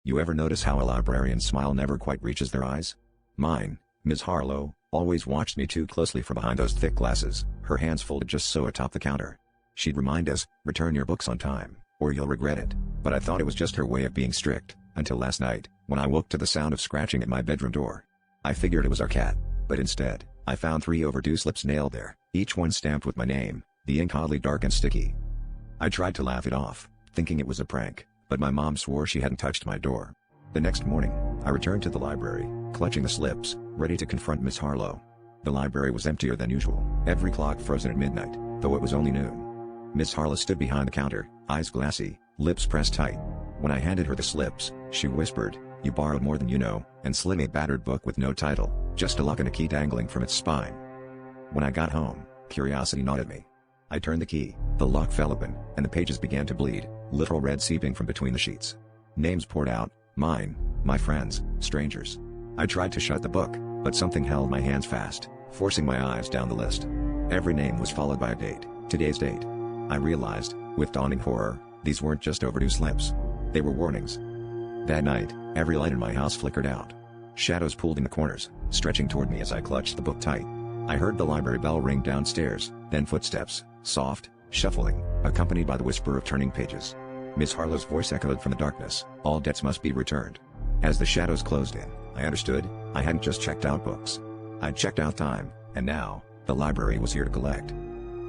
You ever notice how a librarian's smile never quite reaches their eyes? Mine, Ms. Harlow, always watched me too closely from behind those thick glasses, her hands folded just so atop the counter. She'd remind us, return your books on time, or you'll regret it. But I thought it was just her way of being strict, until last night, when I woke to the sound of scratching at my bedroom door. I figured it was our cat, but instead, I found 3 overdue slips nailed there, each one stamped with my name, the ink oddly dark and sticky. I tried to laugh it off, thinking it was a prank, but my mom swore she hadn't touched my door. The next morning, I returned to the library, clutching the slips, ready to confront Miss Harlow. The library was emptier than usual, every clock frozen at midnight, though it was only noon. Miss Harlow stood behind the counter, eyes glassy, lips pressed tight. When I handed her the slips, she whispered, "You borrowed more than you know," and slid a battered book with no title, just a lock and a key dangling from its spine. When I got home, curiosity gnawed at me. I turned the key, the lock fell open, and the pages began to bleed, literal red seeping from between the sheets. Names poured out, mine, my friends, strangers. I tried to shut the book, but something held my hands fast, forcing my eyes down the list. Every name was followed by a date, today's date. I realized, with dawning horror, these weren't just overdue slips. They were warnings. That night, every light in my house flickered out. Shadows pulled in the corners, stretching toward me as I clutched the book tight. I heard the library bell ring downstairs, then footsteps, soft, shuffling, accompanied by the whisper of turning pages. Miss Harlow's voice echoed from the darkness, "All debts must be returned." As the shadows closed in, I understood, I hadn't just checked out books. I'd checked out time, and now, the library was here to collect.